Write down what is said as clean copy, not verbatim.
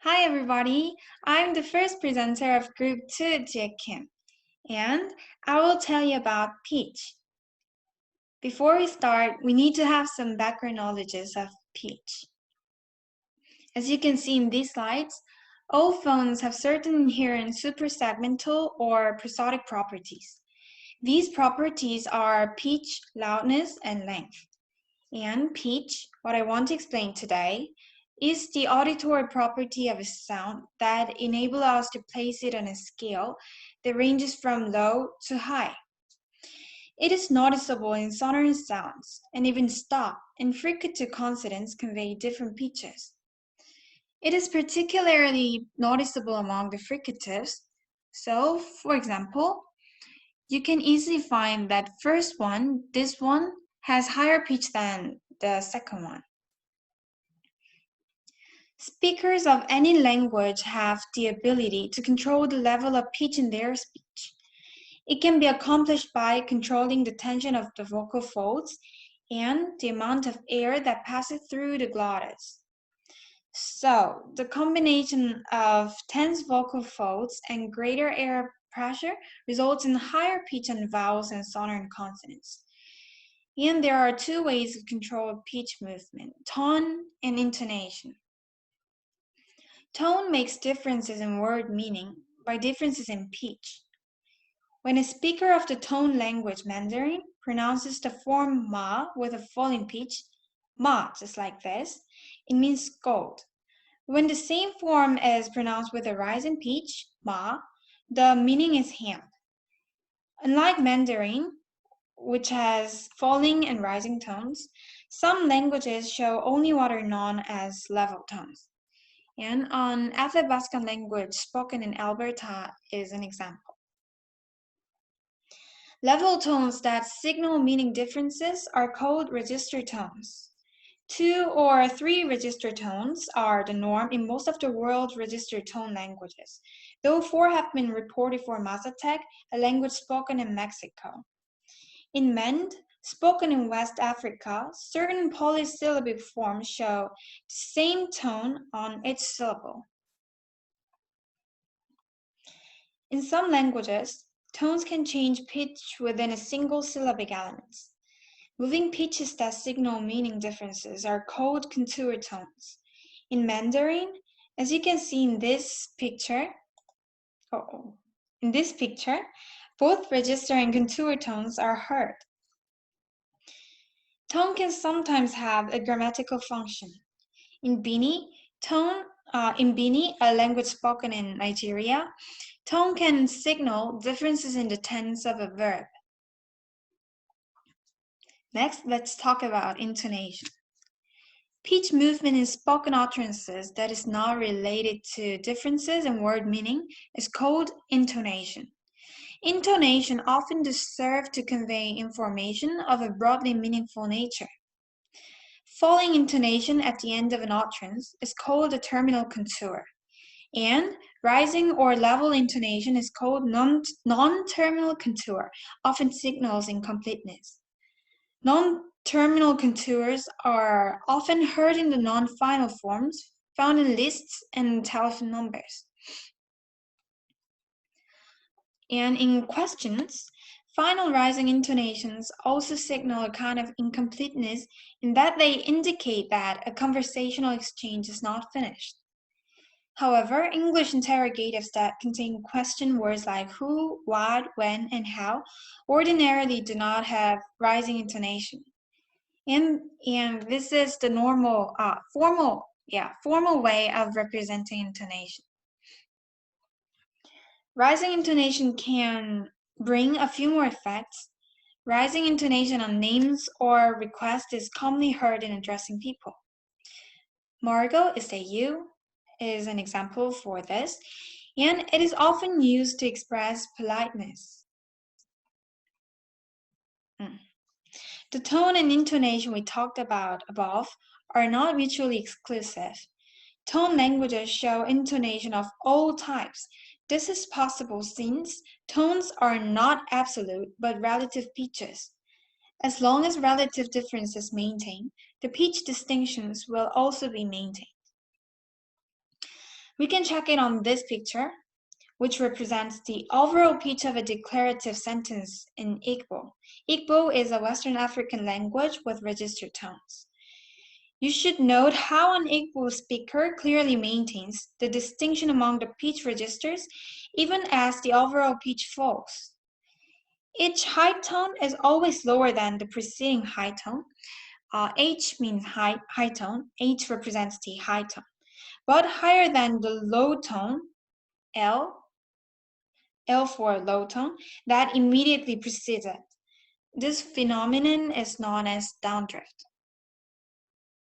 Hi everybody, I'm the first presenter of Group 2, Jie Kim, and I will tell you about pitch. Before we start, we need to have some background knowledges of pitch. As you can see in these slides, all phones have certain inherent suprasegmental or prosodic properties. These properties are pitch, loudness, and length. And pitch, what I want to explain today, is the auditory property of a sound that enables us to place it on a scale that ranges from low to high. It is noticeable in sonorous sounds, and even stop and fricative consonants convey different pitches. It is particularly noticeable among the fricatives. So, for example, you can easily find that first one, this one, has higher pitch than the second one. Speakers of any language have the ability to control the level of pitch in their speech. It can be accomplished by controlling the tension of the vocal folds and the amount of air that passes through the glottis. So, the combination of tense vocal folds and greater air pressure results in higher pitch on vowels and sonorant consonants. And there are two ways of control pitch movement, tone and intonation. Tone makes differences in word meaning by differences in pitch. When a speaker of the tone language Mandarin pronounces the form ma with a falling pitch, ma, just like this, it means scold. When the same form is pronounced with a rising pitch, ma, the meaning is hand. Unlike Mandarin, which has falling and rising tones, some languages show only what are known as level tones. And on Athabascan language spoken in Alberta is an example. Level tones that signal meaning differences are called register tones. 2 or 3 register tones are the norm in most of the world's register tone languages, though 4 have been reported for Mazatec, a language spoken in Mexico. In Mende, spoken in West Africa, certain polysyllabic forms show the same tone on each syllable. In some languages, tones can change pitch within a single syllabic element. Moving pitches that signal meaning differences are called contour tones. In Mandarin, as you can see in this picture, both register and contour tones are heard. Tone can sometimes have a grammatical function. In Bini, a language spoken in Nigeria, tone can signal differences in the tense of a verb. Next, let's talk about intonation. Pitch movement in spoken utterances that is not related to differences in word meaning is called intonation. Intonation often serves to convey information of a broadly meaningful nature. Falling intonation at the end of an utterance is called a terminal contour, and rising or level intonation is called non-terminal contour, often signals incompleteness. Non-terminal contours are often heard in the non-final forms found in lists and telephone numbers. And in questions, final rising intonations also signal a kind of incompleteness in that they indicate that a conversational exchange is not finished. However, English interrogatives that contain question words like who, what, when, and how ordinarily do not have rising intonation. And this is the normal, formal way of representing intonation. Rising intonation can bring a few more effects. Rising intonation on names or requests is commonly heard in addressing people. Margot, is that you? Is an example for this, and it is often used to express politeness. The tone and intonation we talked about above are not mutually exclusive. Tone languages show intonation of all types. This is possible since tones are not absolute but relative pitches. As long as relative differences maintain, the pitch distinctions will also be maintained. We can check it on this picture, which represents the overall pitch of a declarative sentence in Igbo. Igbo is a Western African language with registered tones. You should note how an Igbo speaker clearly maintains the distinction among the pitch registers, even as the overall pitch falls. Each high tone is always lower than the preceding high tone. H means high tone. H represents the high tone, but higher than the low tone, L for low tone, that immediately precedes it. This phenomenon is known as downdrift.